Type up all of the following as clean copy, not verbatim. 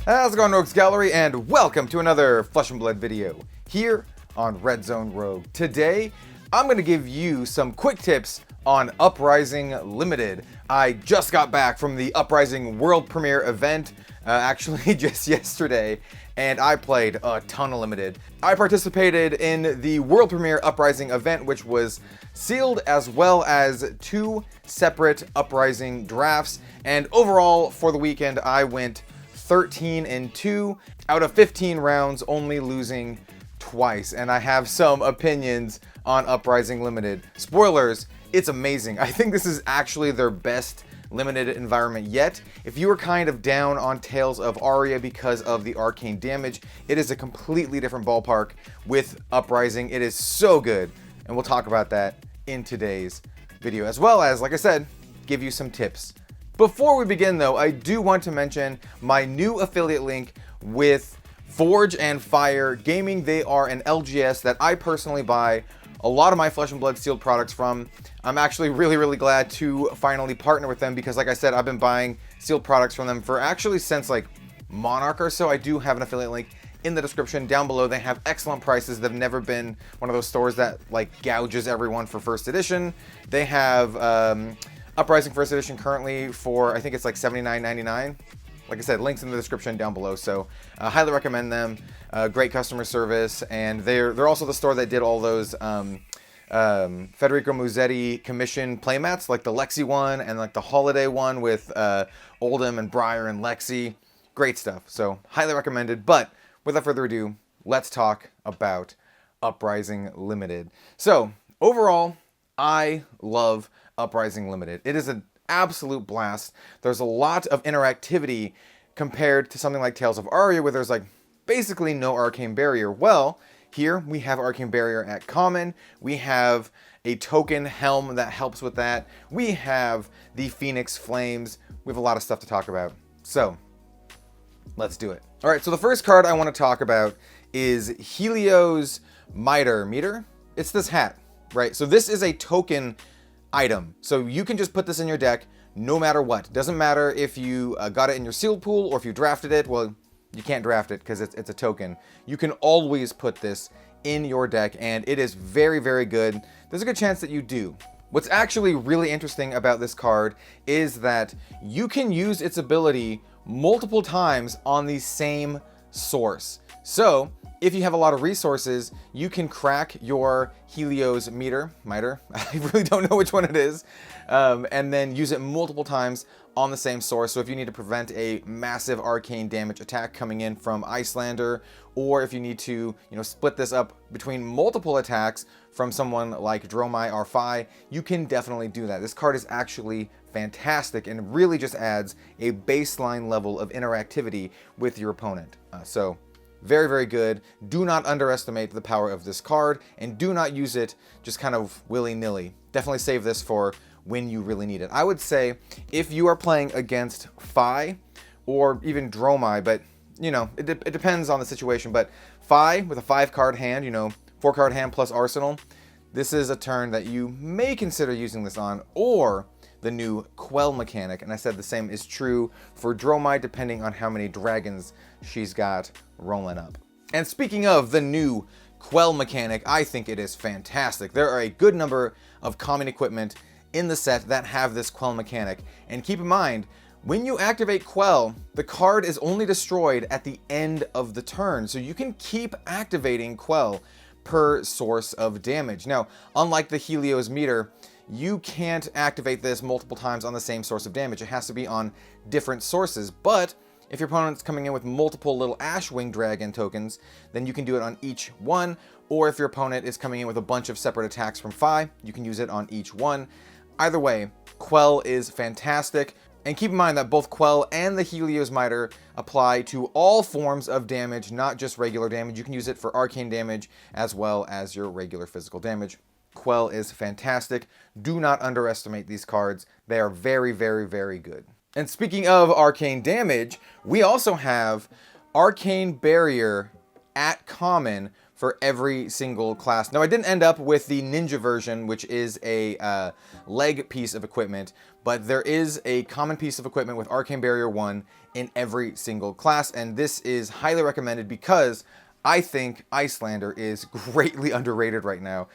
How's it going, Rogues Gallery, and welcome to another Flesh and Blood video here on Red Zone Rogue. Today, I'm going to give you some quick tips on Uprising Limited. I just got back from the Uprising World Premiere event, actually just yesterday, and I played a ton of Limited. I participated in the World Premiere Uprising event, which was sealed, as well as 2 separate Uprising drafts, and overall for the weekend I went 13-2 out of 15 rounds, only losing twice. And I have some opinions on Uprising Limited. Spoilers, it's amazing. I think this is actually their best limited environment yet. If you were kind of down on Tales of Aria because of the arcane damage, it is a completely different ballpark with Uprising. It is so good, and we'll talk about that in today's video, as well as, like I said, give you some tips. Before we begin though, I do want to mention my new affiliate link with Forge and Fire Gaming. They are an LGS that I personally buy a lot of my Flesh and Blood sealed products from. I'm actually really glad to finally partner with them because, like I said, I've been buying sealed products from them for actually since like Monarch or so. I do have an affiliate link in the description down below. They have excellent prices. They've never been one of those stores that like gouges everyone for first edition. They have Uprising First Edition currently for, I think it's like $79.99. Like I said, links in the description down below, so highly recommend them. Great customer service, and they're also the store that did all those Federico Musetti commission playmats, like the Lexi one and like the Holiday one with Oldham and Briar and Lexi. Great stuff, so highly recommended. But without further ado, let's talk about Uprising Limited. So overall, I love Uprising Limited. It is an absolute blast. There's a lot of interactivity compared to something like Tales of Aria, where there's like basically no arcane barrier. Well, here we have arcane barrier at common. We have a token helm that helps with that. We have the Phoenix Flames. We have a lot of stuff to talk about. So let's do it. All right, so the first card I want to talk about is Helios Meter. It's this hat, right? So this is a token item. So you can just put this in your deck no matter what. Doesn't matter if you got it in your sealed pool or if you drafted it. Well, you can't draft it because it's a token. You can always put this in your deck, and it is very good. There's a good chance that you do. What's actually really interesting about this card is that you can use its ability multiple times on the same source. So if you have a lot of resources, you can crack your Helios Meter, I really don't know which one it is, and then use it multiple times on the same source. So if you need to prevent a massive arcane damage attack coming in from Icelander, or if you need to, split this up between multiple attacks from someone like Dromai or Phi, you can definitely do that. This card is actually fantastic and really just adds a baseline level of interactivity with your opponent. So very good. Do not underestimate the power of this card, and do not use it just kind of willy-nilly. Definitely save this for when you really need it. I would say if you are playing against Phi or even Dromai, but it depends on the situation, but Phi with a 5-card hand, 4-card hand plus Arsenal, this is a turn that you may consider using this on, or the new Quell mechanic. And I said the same is true for Dromai, depending on how many dragons she's got rolling up. And speaking of the new Quell mechanic, I think it is fantastic. There are a good number of common equipment in the set that have this Quell mechanic. And keep in mind, when you activate Quell, the card is only destroyed at the end of the turn. So you can keep activating Quell per source of damage. Now, unlike the Helios Meter, you can't activate this multiple times on the same source of damage. It has to be on different sources. But if your opponent's coming in with multiple little Ashwing Dragon tokens, then you can do it on each one. Or if your opponent is coming in with a bunch of separate attacks from Phi, you can use it on each one. Either way, Quell is fantastic. And keep in mind that both Quell and the Helios Meter apply to all forms of damage, not just regular damage. You can use it for arcane damage as well as your regular physical damage. Quell is fantastic. Do not underestimate these cards. They are very good. And speaking of arcane damage, we also have Arcane Barrier at common for every single class. Now, I didn't end up with the Ninja version, which is a leg piece of equipment, but there is a common piece of equipment with Arcane Barrier 1 in every single class, and this is highly recommended because I think Iyslander is greatly underrated right now.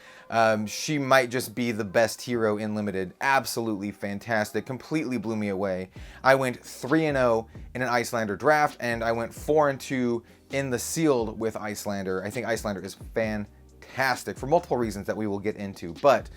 She might just be the best hero in Limited. Absolutely fantastic. Completely blew me away. I went 3-0 in an Iyslander draft, and I went 4-2 in the sealed with Iyslander. I think Iyslander is fantastic for multiple reasons that we will get into, but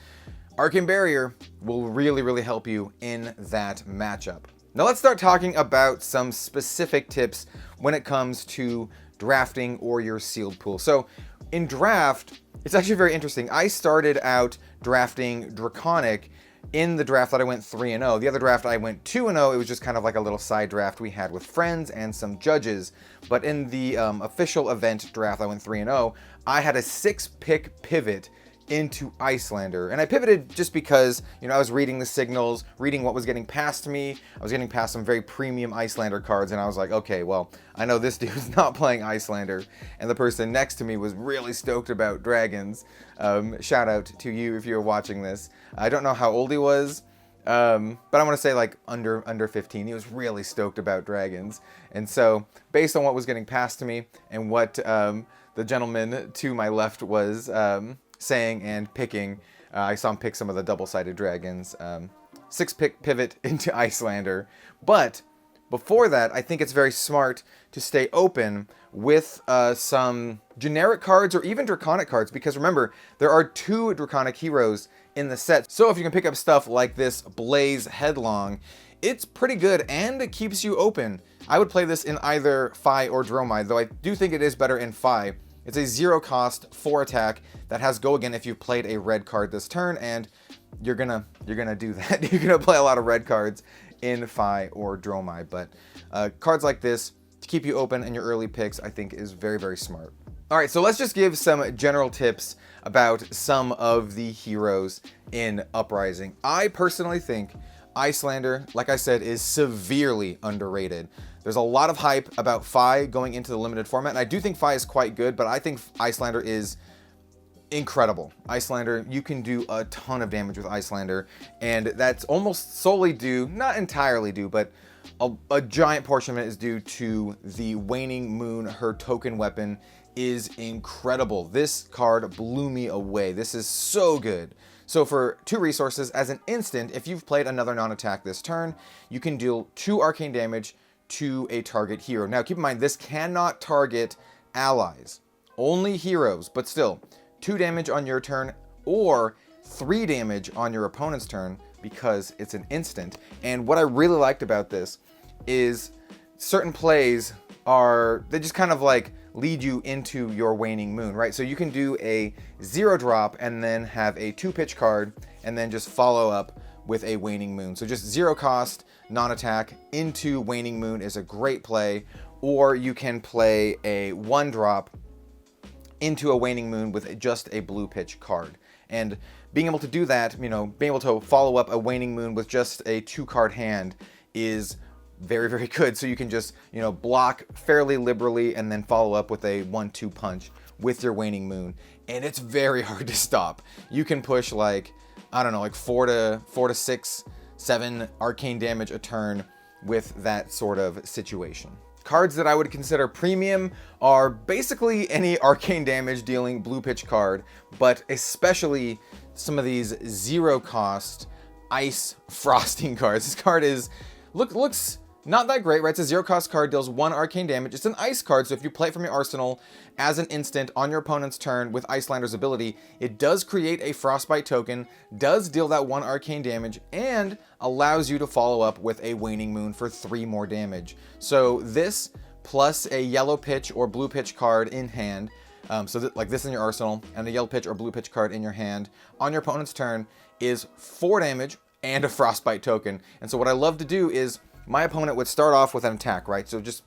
Arcane Barrier will really, really help you in that matchup. Now let's start talking about some specific tips when it comes to drafting or your sealed pool. So in draft, it's actually very interesting. I started out drafting Draconic in the draft that I went 3-0. The other draft I went 2-0. It was just kind of like a little side draft we had with friends and some judges. But in the official event draft I went 3-0, I had a 6-pick pivot into Iyslander. And I pivoted just because, you know, I was reading the signals, reading what was getting past me. I was getting past some very premium Iyslander cards, and I was like, okay, well, I know this dude's not playing Iyslander. And the person next to me was really stoked about dragons. Shout out to you if you're watching this. I don't know how old he was, but I want to say like under 15. He was really stoked about dragons. And so based on what was getting past to me and what the gentleman to my left was saying and picking, I saw him pick some of the double-sided dragons. 6-pick pivot into Iyslander. But before that, I think it's very smart to stay open with some generic cards or even Draconic cards, because remember, there are 2 Draconic heroes in the set. So if you can pick up stuff like this Blaze Headlong, it's pretty good and it keeps you open. I would play this in either Phi or Dromai, though I do think it is better in Phi. It's a 0-cost 4 attack that has go again if you've played a red card this turn, and you're gonna do that. You're gonna play a lot of red cards in Phi or Dromai, but cards like this to keep you open in your early picks, I think is very, very smart. All right, so let's just give some general tips about some of the heroes in Uprising. I personally think Iyslander, like I said, is severely underrated. There's a lot of hype about Phi going into the limited format, and I do think Phi is quite good, but I think Iyslander is incredible. Iyslander, you can do a ton of damage with Iyslander, and that's almost solely due, not entirely due, but a giant portion of it is due to the Waning Moon. Her token weapon is incredible. This card blew me away. This is so good. So for 2 resources, as an instant, if you've played another non-attack this turn, you can deal 2 arcane damage to a target hero. Now keep in mind, this cannot target allies, only heroes, but still 2 damage on your turn or 3 damage on your opponent's turn because it's an instant. And what I really liked about this is certain plays they just kind of like lead you into your Waning Moon, right? So you can do a 0-drop and then have a 2-pitch card and then just follow up with a Waning Moon. So just 0-cost non-attack into Waning Moon is a great play, or you can play a 1-drop into a Waning Moon with just a blue pitch card. And being able to do that, you know, being able to follow up a Waning Moon with just a 2-card hand is very, very good. So you can just, you know, block fairly liberally and then follow up with a 1-2 punch with your Waning Moon. And it's very hard to stop. You can push like, I don't know, like 4 to 6, 7 arcane damage a turn with that sort of situation. Cards that I would consider premium are basically any arcane damage dealing blue pitch card, but especially some of these 0-cost ice frosting cards. This card is looks not that great, right? It's a 0-cost card, deals 1 arcane damage. It's an ice card, so if you play it from your arsenal as an instant on your opponent's turn with Iyslander's ability, it does create a frostbite token, does deal that 1 arcane damage, and allows you to follow up with a Waning Moon for 3 more damage. So this plus a yellow pitch or blue pitch card in hand, like this in your arsenal, and a yellow pitch or blue pitch card in your hand on your opponent's turn is 4 damage and a frostbite token. And so what I love to do is my opponent would start off with an attack, right? So just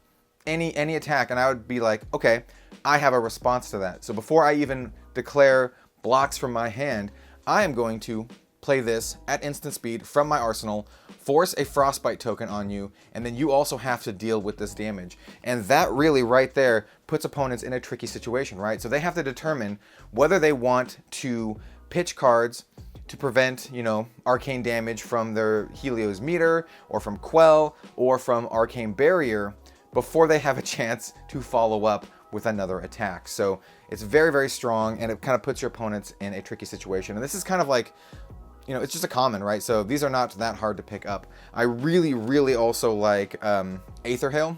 any attack, and I would be like, okay, I have a response to that. So before I even declare blocks from my hand, I am going to play this at instant speed from my arsenal, force a frostbite token on you, and then you also have to deal with this damage. And that really right there puts opponents in a tricky situation, right? So they have to determine whether they want to pitch cards to prevent, you know, arcane damage from their Helios meter, or from Quell, or from Arcane Barrier, before they have a chance to follow up with another attack. So it's very, very strong, and it kind of puts your opponents in a tricky situation. And this is kind of like, you know, it's just a common, right? So these are not that hard to pick up. I really, really also like Aether Hail.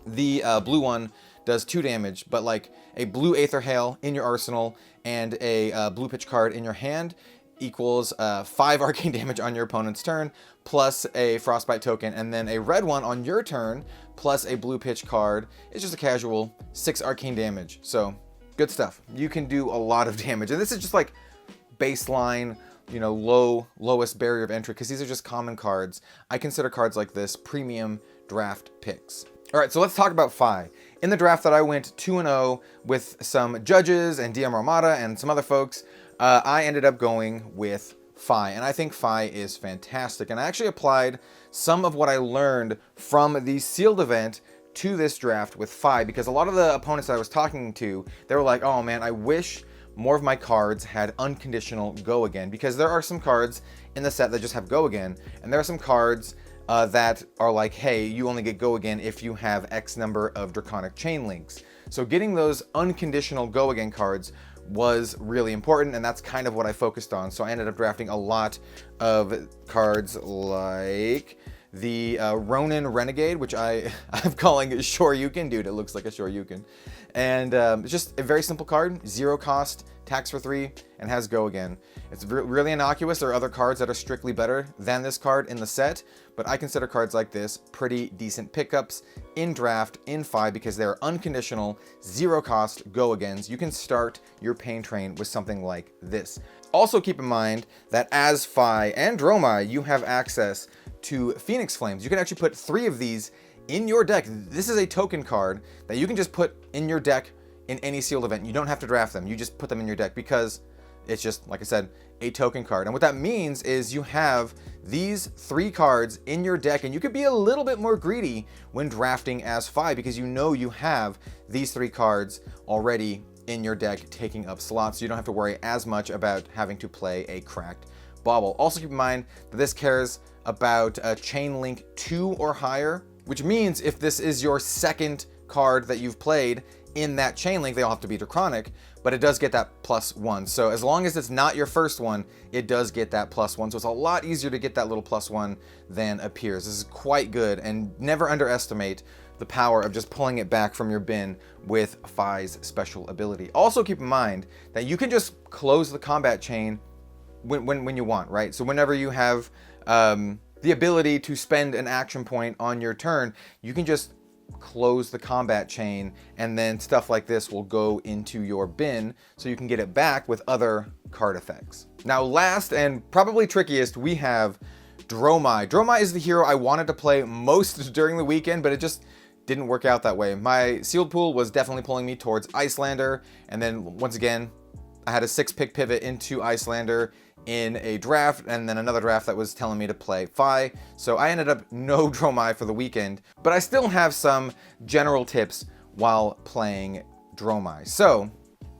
The blue one does 2 damage, but like a blue Aether Hail in your arsenal and a blue pitch card in your hand equals 5 arcane damage on your opponent's turn, plus a frostbite token, and then a red one on your turn, plus a blue pitch card. It's just a casual 6 arcane damage. So good stuff. You can do a lot of damage, and this is just like baseline, you know, lowest barrier of entry, because these are just common cards. I consider cards like this premium draft picks. All right, so let's talk about FAB. In the draft that I went 2-0 with some judges and DM Armada and some other folks, I ended up going with FAB, and I think FAB is fantastic. And I actually applied some of what I learned from the sealed event to this draft with FAB, because a lot of the opponents that I was talking to, they were like, oh man, I wish more of my cards had unconditional go again, because there are some cards in the set that just have go again, and there are some cards that are like, hey, you only get go again if you have X number of Draconic Chain Links. So getting those unconditional go again cards was really important, and that's kind of what I focused on. So I ended up drafting a lot of cards like the Ronin Renegade, which I'm calling Shoryuken. Dude, it looks like a Shoryuken. And it's just a very simple card, 0 cost, attacks for 3, and has go again. It's really innocuous. There are other cards that are strictly better than this card in the set, but I consider cards like this pretty decent pickups in draft in FAB, because they're unconditional, 0 cost go agains. You can start your pain train with something like this. Also keep in mind that as FAB and Dromai, you have access to Phoenix Flames. You can actually put 3 of these in your deck. This is a token card that you can just put in your deck in any sealed event. You don't have to draft them. You just put them in your deck, because it's just, like I said, a token card. And what that means is you have these 3 cards in your deck, and you could be a little bit more greedy when drafting as FAB, because you know you have these 3 cards already in your deck taking up slots. So you don't have to worry as much about having to play a cracked bauble. Also keep in mind that this cares about a chain link 2 or higher, which means if this is your second card that you've played in that chain link, they all have to be Draconic, but it does get that +1. So as long as it's not your first one, it does get that +1. So it's a lot easier to get that little +1 than appears. This is quite good, and never underestimate the power of just pulling it back from your bin with FAB's special ability. Also keep in mind that you can just close the combat chain when you want, right? So whenever you have the ability to spend an action point on your turn, you can just close the combat chain, and then stuff like this will go into your bin, so you can get it back with other card effects. Now last and probably trickiest, we have Dromai. Dromai is the hero I wanted to play most during the weekend, but it just didn't work out that way. My sealed pool was definitely pulling me towards Icelander, and then once again, I had a 6-pick pivot into Icelander in a draft, and then another draft that was telling me to play FAB. So I ended up no Dromai for the weekend, but I still have some general tips while playing Dromai. So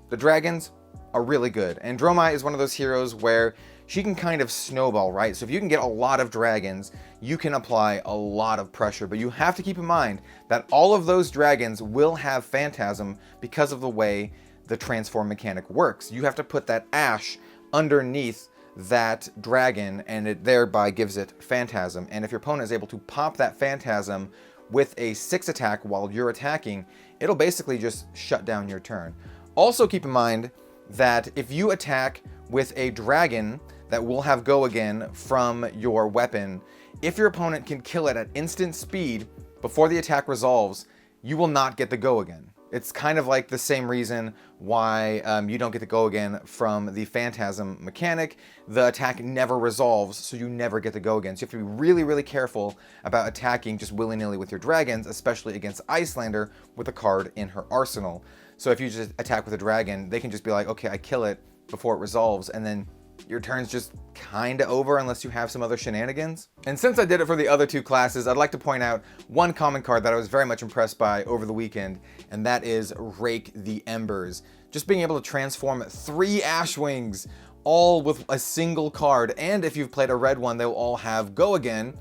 the dragons are really good, and Dromai is one of those heroes where she can kind of snowball, right? So if you can get a lot of dragons, you can apply a lot of pressure, but you have to keep in mind that all of those dragons will have Phantasm because of the way the transform mechanic works. You have to put that ash underneath that dragon, and it thereby gives it Phantasm. And if your opponent is able to pop that Phantasm with a 6 attack while you're attacking, it'll basically just shut down your turn. Also keep in mind that if you attack with a dragon that will have go again from your weapon, if your opponent can kill it at instant speed before the attack resolves, you will not get the go again. It's kind of like the same reason why you don't get to go again from the Phantasm mechanic. The attack never resolves, so you never get to go again. So you have to be really, really careful about attacking just willy-nilly with your dragons, especially against Icelander with a card in her arsenal. So if you just attack with a dragon, they can just be like, okay, I kill it before it resolves, and then your turn's just kinda over unless you have some other shenanigans. And since I did it for the other two classes, I'd like to point out one common card that I was very much impressed by over the weekend, and that is Rake the Embers. Just being able to transform 3 Ashwings, all with a single card, and if you've played a red one, they'll all have Go Again,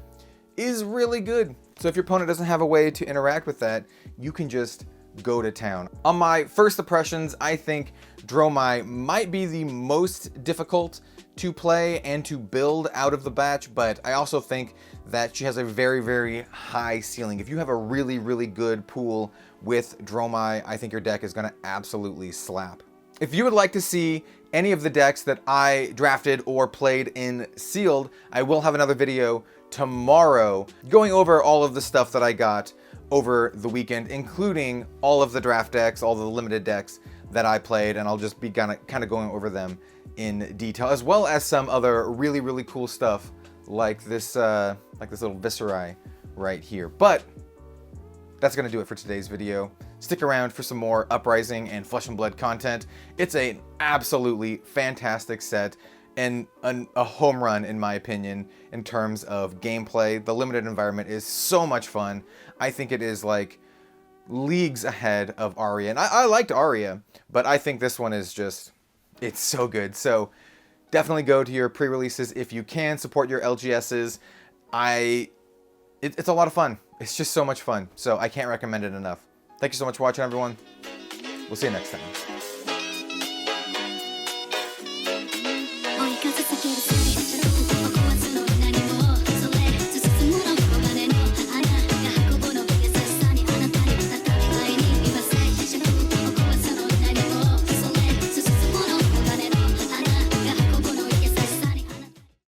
is really good. So if your opponent doesn't have a way to interact with that, you can just go to town. On my first impressions, I think Dromai might be the most difficult to play and to build out of the batch, but I also think that she has a very, very high ceiling. If you have a really, really good pool with Dromai, I think your deck is gonna absolutely slap. If you would like to see any of the decks that I drafted or played in Sealed, I will have another video tomorrow going over all of the stuff that I got over the weekend, including all of the draft decks, all the limited decks that I played, and I'll just be kind of going over them in detail, as well as some other really, really cool stuff like this little Visceri right here. But that's gonna do it for today's video. Stick around for some more Uprising and Flesh and Blood content. It's an absolutely fantastic set and a home run, in my opinion, in terms of gameplay. The limited environment is so much fun. I think it is like leagues ahead of Aria. And I liked Aria, but I think this one is just, it's so good. So definitely go to your pre-releases if you can. Support your LGSs. It's a lot of fun. It's just so much fun. So I can't recommend it enough. Thank you so much for watching, everyone. We'll see you next time.